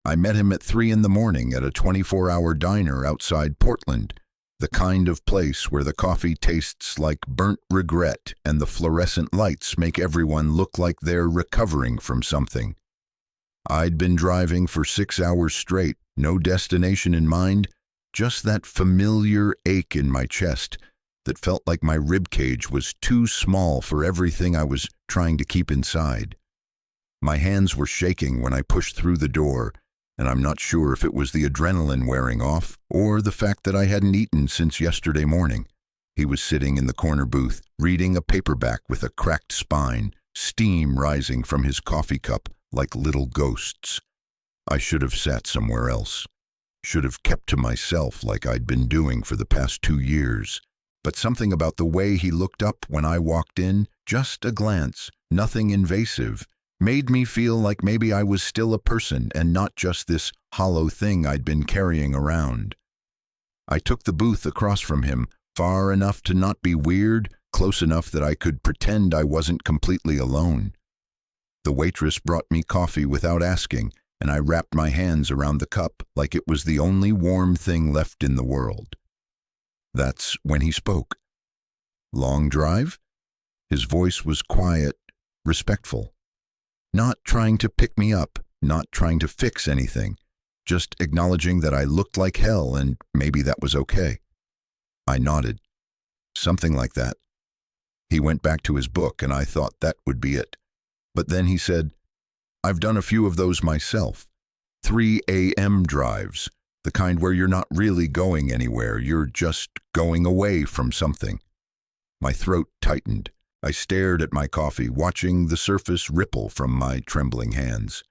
I met him at 3 in the morning at a 24-hour diner outside Portland, the kind of place where the coffee tastes like burnt regret and the fluorescent lights make everyone look like they're recovering from something. I'd been driving for 6 hours straight, no destination in mind, just that familiar ache in my chest that felt like my ribcage was too small for everything I was trying to keep inside. My hands were shaking when I pushed through the door, and I'm not sure if it was the adrenaline wearing off or the fact that I hadn't eaten since yesterday morning. He was sitting in the corner booth, reading a paperback with a cracked spine, steam rising from his coffee cup like little ghosts. I should have sat somewhere else. Should have kept to myself like I'd been doing for the past 2 years. But something about the way he looked up when I walked in, just a glance, nothing invasive, made me feel like maybe I was still a person and not just this hollow thing I'd been carrying around. I took the booth across from him, far enough to not be weird, close enough that I could pretend I wasn't completely alone. The waitress brought me coffee without asking, and I wrapped my hands around the cup like it was the only warm thing left in the world. That's when he spoke. "Long drive?" His voice was quiet, respectful. Not trying to pick me up, not trying to fix anything, just acknowledging that I looked like hell and maybe that was okay. I nodded. Something like that. He went back to his book and I thought that would be it. But then he said, "I've done a few of those myself. 3 a.m. drives, the kind where you're not really going anywhere, you're just going away from something." My throat tightened. I stared at my coffee, watching the surface ripple from my trembling hands.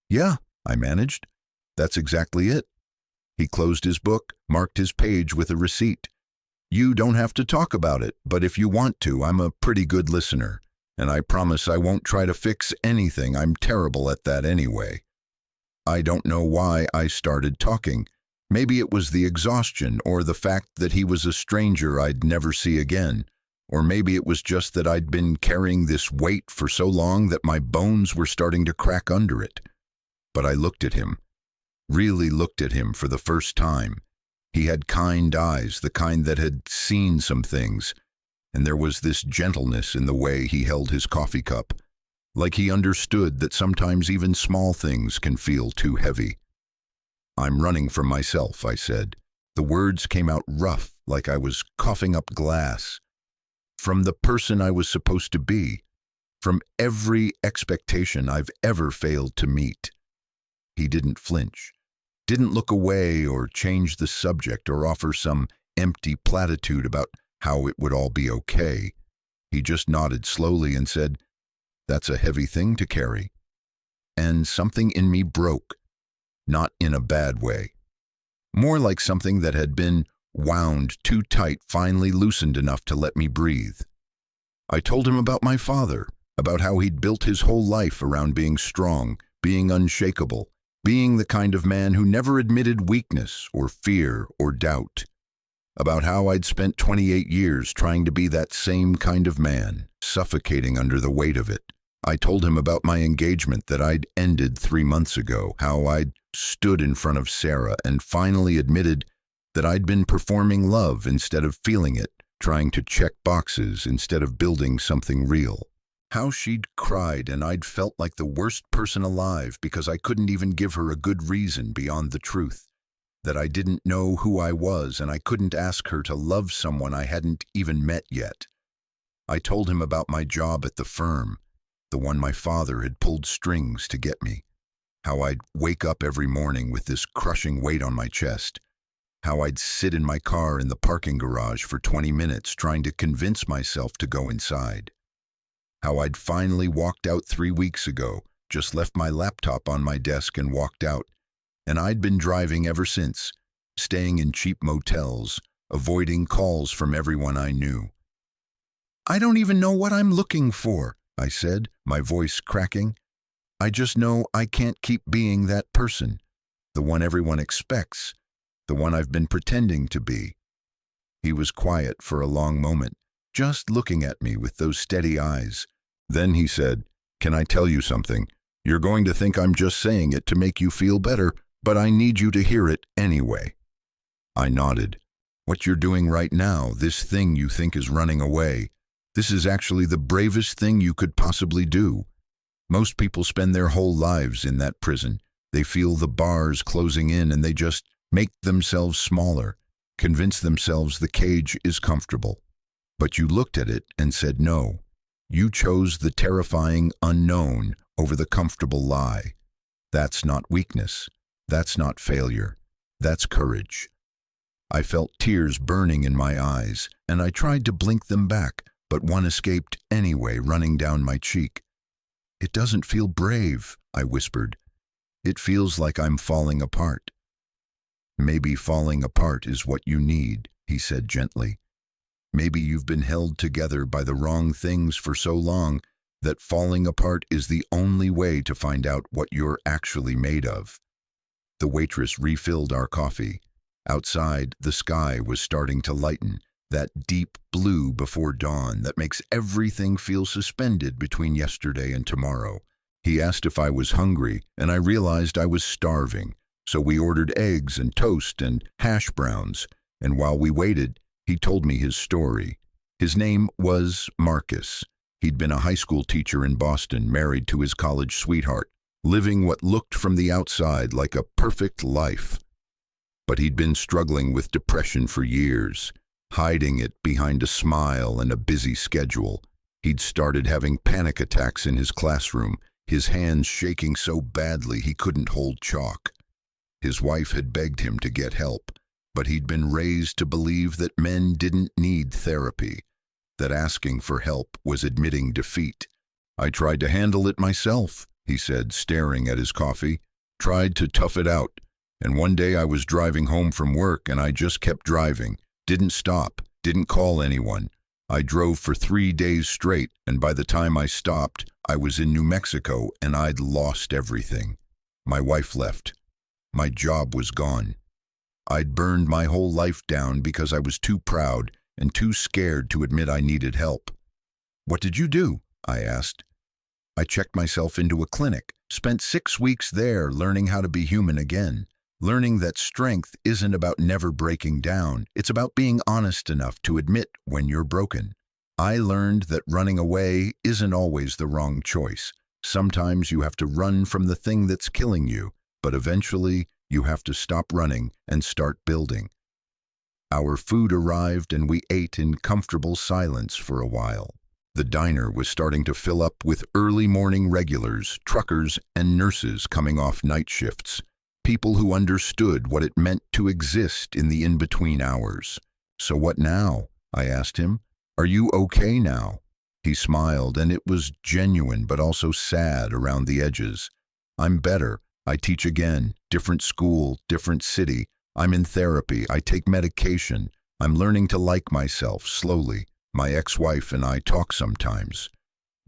"Yeah," I managed. "That's exactly it." He closed his book, marked his page with a receipt. "You don't have to talk about it, but if you want to, I'm a pretty good listener. And I promise I won't try to fix anything. I'm terrible at that anyway." I don't know why I started talking. Maybe it was the exhaustion or the fact that he was a stranger I'd never see again. Or maybe it was just that I'd been carrying this weight for so long that my bones were starting to crack under it. But I looked at him, really looked at him for the first time. He had kind eyes, the kind that had seen some things, and there was this gentleness in the way he held his coffee cup, like he understood that sometimes even small things can feel too heavy. "I'm running from myself," I said. The words came out rough, like I was coughing up glass. From the person I was supposed to be, from every expectation I've ever failed to meet. He didn't flinch, didn't look away or change the subject or offer some empty platitude about how it would all be okay. He just nodded slowly and said, "That's a heavy thing to carry." And something in me broke, not in a bad way. More like something that had been wound too tight finally loosened enough to let me breathe. I told him about my father, about how he'd built his whole life around being strong, being unshakable, being the kind of man who never admitted weakness or fear or doubt. About how I'd spent 28 years trying to be that same kind of man, suffocating under the weight of it. I told him about my engagement that I'd ended 3 months ago, how I'd stood in front of Sarah and finally admitted that I'd been performing love instead of feeling it, trying to check boxes instead of building something real. How she'd cried and I'd felt like the worst person alive because I couldn't even give her a good reason beyond the truth. That I didn't know who I was and I couldn't ask her to love someone I hadn't even met yet. I told him about my job at the firm, the one my father had pulled strings to get me. How I'd wake up every morning with this crushing weight on my chest. How I'd sit in my car in the parking garage for 20 minutes trying to convince myself to go inside. How I'd finally walked out 3 weeks ago, just left my laptop on my desk and walked out, and I'd been driving ever since, staying in cheap motels, avoiding calls from everyone I knew. "I don't even know what I'm looking for," I said, my voice cracking. "I just know I can't keep being that person, the one everyone expects, the one I've been pretending to be." He was quiet for a long moment, just looking at me with those steady eyes. Then he said, "Can I tell you something? You're going to think I'm just saying it to make you feel better, but I need you to hear it anyway. I nodded. What you're doing right now, this thing you think is running away, this is actually the bravest thing you could possibly do. Most people spend their whole lives in that prison. They feel the bars closing in and they just make themselves smaller, convince themselves the cage is comfortable. But you looked at it and said no. You chose the terrifying unknown over the comfortable lie. That's not weakness. That's not failure. That's courage. I felt tears burning in my eyes, and I tried to blink them back, but one escaped anyway, running down my cheek. It doesn't feel brave, I whispered. It feels like I'm falling apart. Maybe falling apart is what you need, he said gently. Maybe you've been held together by the wrong things for so long that falling apart is the only way to find out what you're actually made of. The waitress refilled our coffee. Outside, the sky was starting to lighten, that deep blue before dawn that makes everything feel suspended between yesterday and tomorrow. He asked if I was hungry, and I realized I was starving, so we ordered eggs and toast and hash browns, and while we waited, he told me his story. His name was Marcus. He'd been a high school teacher in Boston, married to his college sweetheart, living what looked from the outside like a perfect life. But he'd been struggling with depression for years, hiding it behind a smile and a busy schedule. He'd started having panic attacks in his classroom, his hands shaking so badly he couldn't hold chalk. His wife had begged him to get help, but he'd been raised to believe that men didn't need therapy, that asking for help was admitting defeat. I tried to handle it myself, he said, staring at his coffee. Tried to tough it out. And one day I was driving home from work and I just kept driving, didn't stop, didn't call anyone. I drove for 3 days straight, and by the time I stopped, I was in New Mexico and I'd lost everything. My wife left. My job was gone. I'd burned my whole life down because I was too proud and too scared to admit I needed help. What did you do? I asked. I checked myself into a clinic, spent 6 weeks there learning how to be human again. Learning that strength isn't about never breaking down, it's about being honest enough to admit when you're broken. I learned that running away isn't always the wrong choice. Sometimes you have to run from the thing that's killing you, but eventually you have to stop running and start building. Our food arrived and we ate in comfortable silence for a while. The diner was starting to fill up with early morning regulars, truckers, and nurses coming off night shifts. People who understood what it meant to exist in the in-between hours. So what now? I asked him. Are you okay now? He smiled, and it was genuine but also sad around the edges. I'm better. I teach again. Different school, different city. I'm in therapy. I take medication. I'm learning to like myself slowly. My ex-wife and I talk sometimes.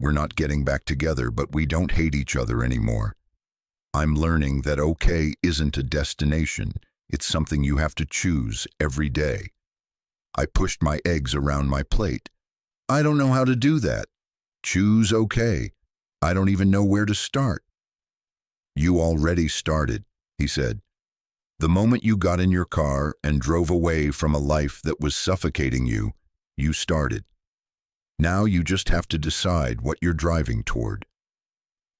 We're not getting back together, but we don't hate each other anymore. I'm learning that okay isn't a destination, it's something you have to choose every day. I pushed my eggs around my plate. I don't know how to do that. Choose okay. I don't even know where to start. You already started, he said. The moment you got in your car and drove away from a life that was suffocating you, you started. Now you just have to decide what you're driving toward.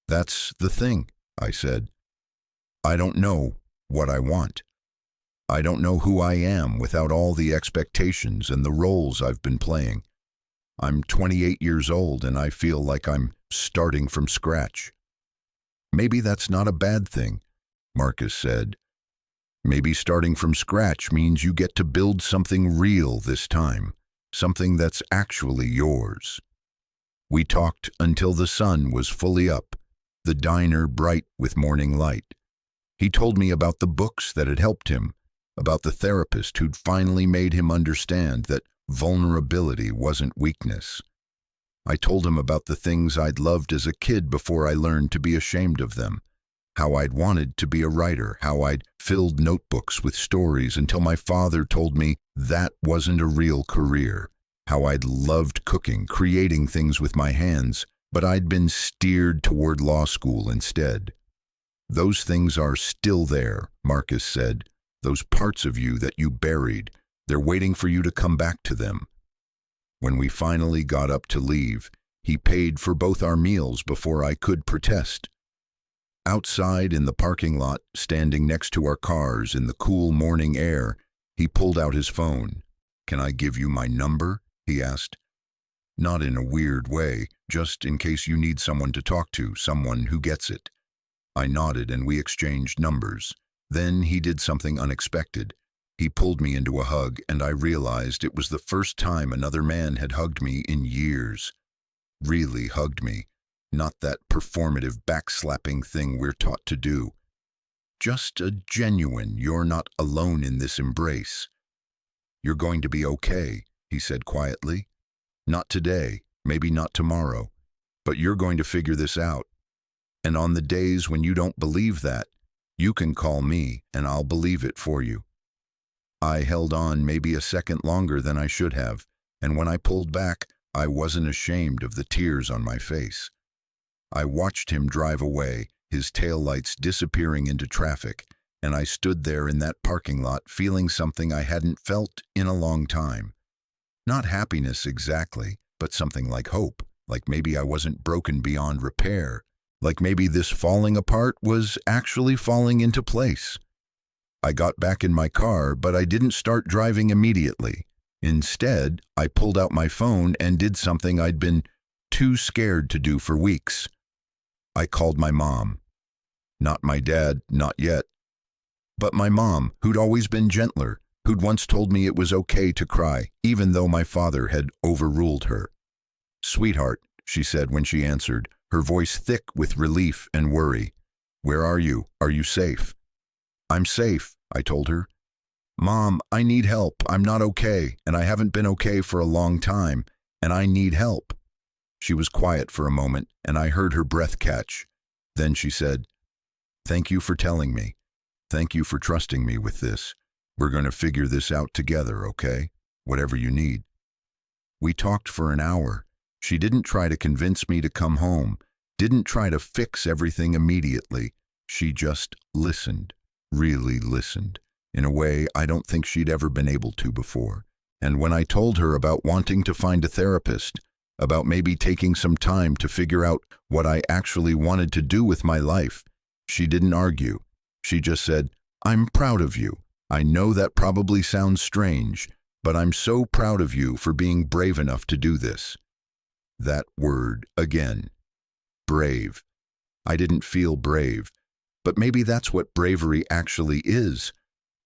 That's the thing, I said. I don't know what I want. I don't know who I am without all the expectations and the roles I've been playing. I'm 28 years old and I feel like I'm starting from scratch. Maybe that's not a bad thing, Marcus said. Maybe starting from scratch means you get to build something real this time, something that's actually yours. We talked until the sun was fully up, the diner bright with morning light. He told me about the books that had helped him, about the therapist who'd finally made him understand that vulnerability wasn't weakness. I told him about the things I'd loved as a kid before I learned to be ashamed of them, how I'd wanted to be a writer, how I'd filled notebooks with stories until my father told me that wasn't a real career, how I'd loved cooking, creating things with my hands, but I'd been steered toward law school instead. Those things are still there, Marcus said. Those parts of you that you buried, they're waiting for you to come back to them. When we finally got up to leave, he paid for both our meals before I could protest. Outside in the parking lot, standing next to our cars in the cool morning air, he pulled out his phone. "Can I give you my number?" he asked. Not in a weird way, just in case you need someone to talk to, someone who gets it. I nodded and we exchanged numbers. Then he did something unexpected. He pulled me into a hug and I realized it was the first time another man had hugged me in years. Really hugged me. Not that performative backslapping thing we're taught to do. Just a genuine, you're not alone in this embrace. "You're going to be okay," he said quietly. "Not today, maybe not tomorrow, but you're going to figure this out. And on the days when you don't believe that, you can call me and I'll believe it for you." I held on maybe a second longer than I should have, and when I pulled back, I wasn't ashamed of the tears on my face. I watched him drive away, his taillights disappearing into traffic, and I stood there in that parking lot feeling something I hadn't felt in a long time. Not happiness exactly, but something like hope, like maybe I wasn't broken beyond repair, like maybe this falling apart was actually falling into place. I got back in my car, but I didn't start driving immediately. Instead, I pulled out my phone and did something I'd been too scared to do for weeks. I called my mom. Not my dad, not yet. But my mom, who'd always been gentler, who'd once told me it was okay to cry, even though my father had overruled her. "Sweetheart," she said when she answered, her voice thick with relief and worry. "Where are you? Are you safe?" "I'm safe," I told her. "Mom, I need help. I'm not okay, and I haven't been okay for a long time, and I need help." She was quiet for a moment, and I heard her breath catch. Then she said, "Thank you for telling me. Thank you for trusting me with this. We're going to figure this out together, okay? Whatever you need." We talked for an hour. She didn't try to convince me to come home, didn't try to fix everything immediately. She just listened, really listened, in a way I don't think she'd ever been able to before. And when I told her about wanting to find a therapist, about maybe taking some time to figure out what I actually wanted to do with my life, she didn't argue. She just said, "I'm proud of you. I know that probably sounds strange, but I'm so proud of you for being brave enough to do this." That word again. Brave. I didn't feel brave, but maybe that's what bravery actually is.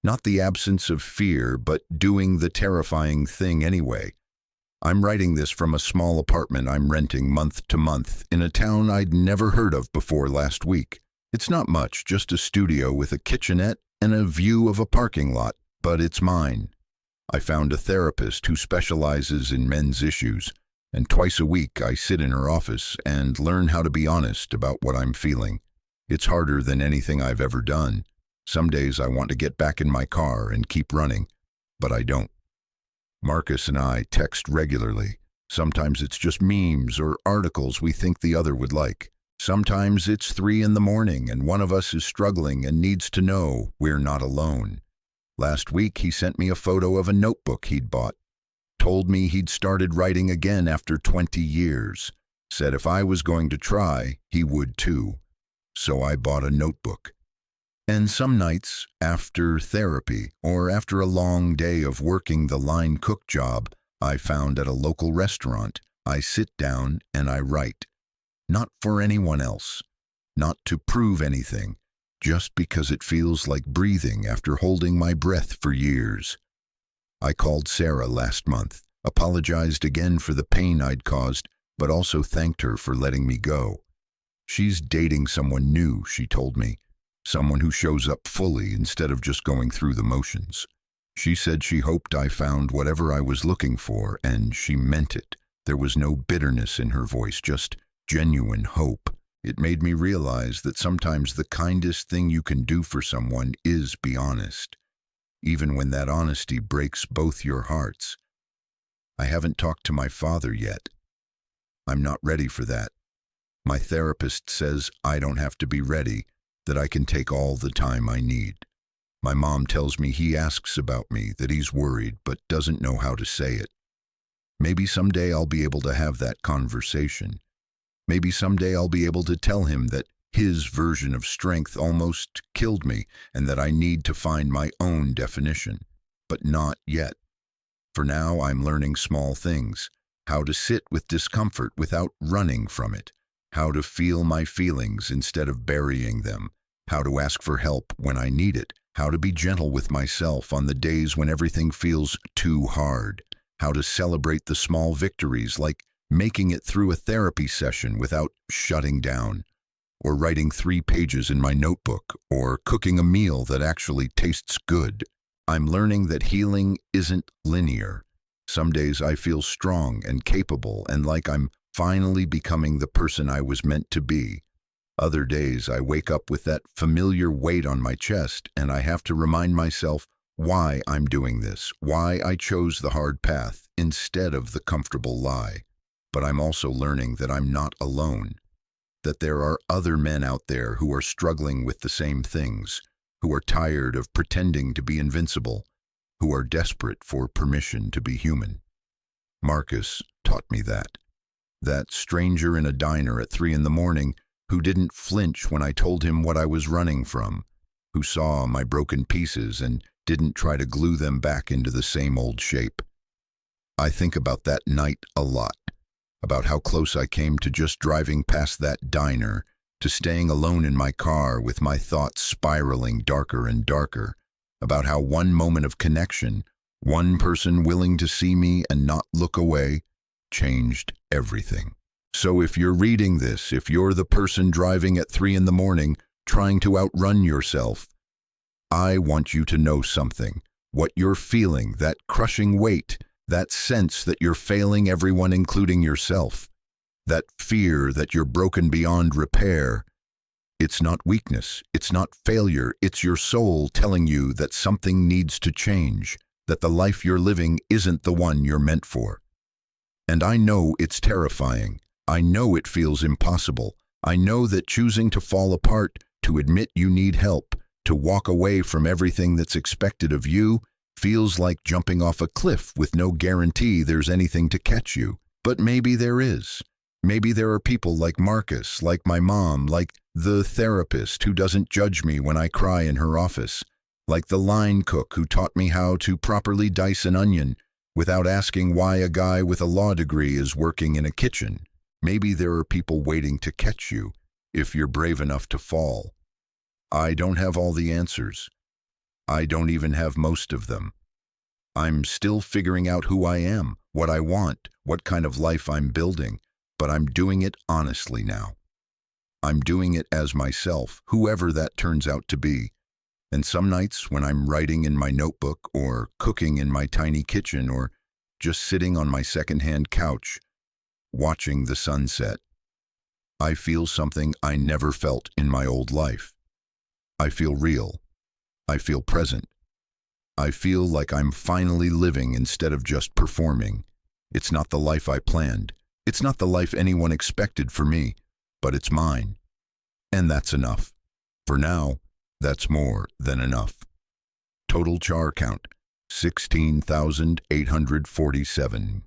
Not the absence of fear, but doing the terrifying thing anyway. I'm writing this from a small apartment I'm renting month to month in a town I'd never heard of before last week. It's not much, just a studio with a kitchenette and a view of a parking lot, but it's mine. I found a therapist who specializes in men's issues, and twice a week I sit in her office and learn how to be honest about what I'm feeling. It's harder than anything I've ever done. Some days I want to get back in my car and keep running, but I don't. Marcus and I text regularly. Sometimes it's just memes or articles we think the other would like. Sometimes it's 3 a.m. and one of us is struggling and needs to know we're not alone. Last week he sent me a photo of a notebook he'd bought. Told me he'd started writing again after 20 years. Said if I was going to try, he would too. So I bought a notebook. And some nights, after therapy or after a long day of working the line cook job I found at a local restaurant, I sit down and I write. Not for anyone else, not to prove anything, just because it feels like breathing after holding my breath for years. I called Sarah last month, apologized again for the pain I'd caused, but also thanked her for letting me go. She's dating someone new, she told me. Someone who shows up fully instead of just going through the motions. She said she hoped I found whatever I was looking for, and she meant it. There was no bitterness in her voice, just genuine hope. It made me realize that sometimes the kindest thing you can do for someone is be honest, even when that honesty breaks both your hearts. I haven't talked to my father yet. I'm not ready for that. My therapist says I don't have to be ready, that I can take all the time I need. My mom tells me he asks about me, that he's worried but doesn't know how to say it. Maybe someday I'll be able to have that conversation. Maybe someday I'll be able to tell him that his version of strength almost killed me and that I need to find my own definition. But not yet. For now, I'm learning small things. How to sit with discomfort without running from it. How to feel my feelings instead of burying them. How to ask for help when I need it. How to be gentle with myself on the days when everything feels too hard. How to celebrate the small victories, like making it through a therapy session without shutting down, or writing 3 pages in my notebook, or cooking a meal that actually tastes good. I'm learning that healing isn't linear. Some days I feel strong and capable and like I'm finally becoming the person I was meant to be. Other days I wake up with that familiar weight on my chest and I have to remind myself why I'm doing this, why I chose the hard path instead of the comfortable lie. But I'm also learning that I'm not alone, that there are other men out there who are struggling with the same things, who are tired of pretending to be invincible, who are desperate for permission to be human. Marcus taught me that. That stranger in a diner at 3 a.m. who didn't flinch when I told him what I was running from, who saw my broken pieces and didn't try to glue them back into the same old shape. I think about that night a lot, about how close I came to just driving past that diner, to staying alone in my car with my thoughts spiraling darker and darker, about how one moment of connection, one person willing to see me and not look away, changed everything. So if you're reading this, if you're the person driving at 3 a.m. trying to outrun yourself, I want you to know something. What you're feeling, that crushing weight, that sense that you're failing everyone including yourself, that fear that you're broken beyond repair, it's not weakness, it's not failure, it's your soul telling you that something needs to change, that the life you're living isn't the one you're meant for. And I know it's terrifying. I know it feels impossible. I know that choosing to fall apart, to admit you need help, to walk away from everything that's expected of you, feels like jumping off a cliff with no guarantee there's anything to catch you. But maybe there is. Maybe there are people like Marcus, like my mom, like the therapist who doesn't judge me when I cry in her office, like the line cook who taught me how to properly dice an onion without asking why a guy with a law degree is working in a kitchen. Maybe there are people waiting to catch you if you're brave enough to fall. I don't have all the answers. I don't even have most of them. I'm still figuring out who I am, what I want, what kind of life I'm building, but I'm doing it honestly now. I'm doing it as myself, whoever that turns out to be. And some nights when I'm writing in my notebook or cooking in my tiny kitchen or just sitting on my secondhand couch, watching the sunset, I feel something I never felt in my old life. I feel real. I feel present. I feel like I'm finally living instead of just performing. It's not the life I planned. It's not the life anyone expected for me, but it's mine. And that's enough. For now, that's more than enough. Total char count, 16,847.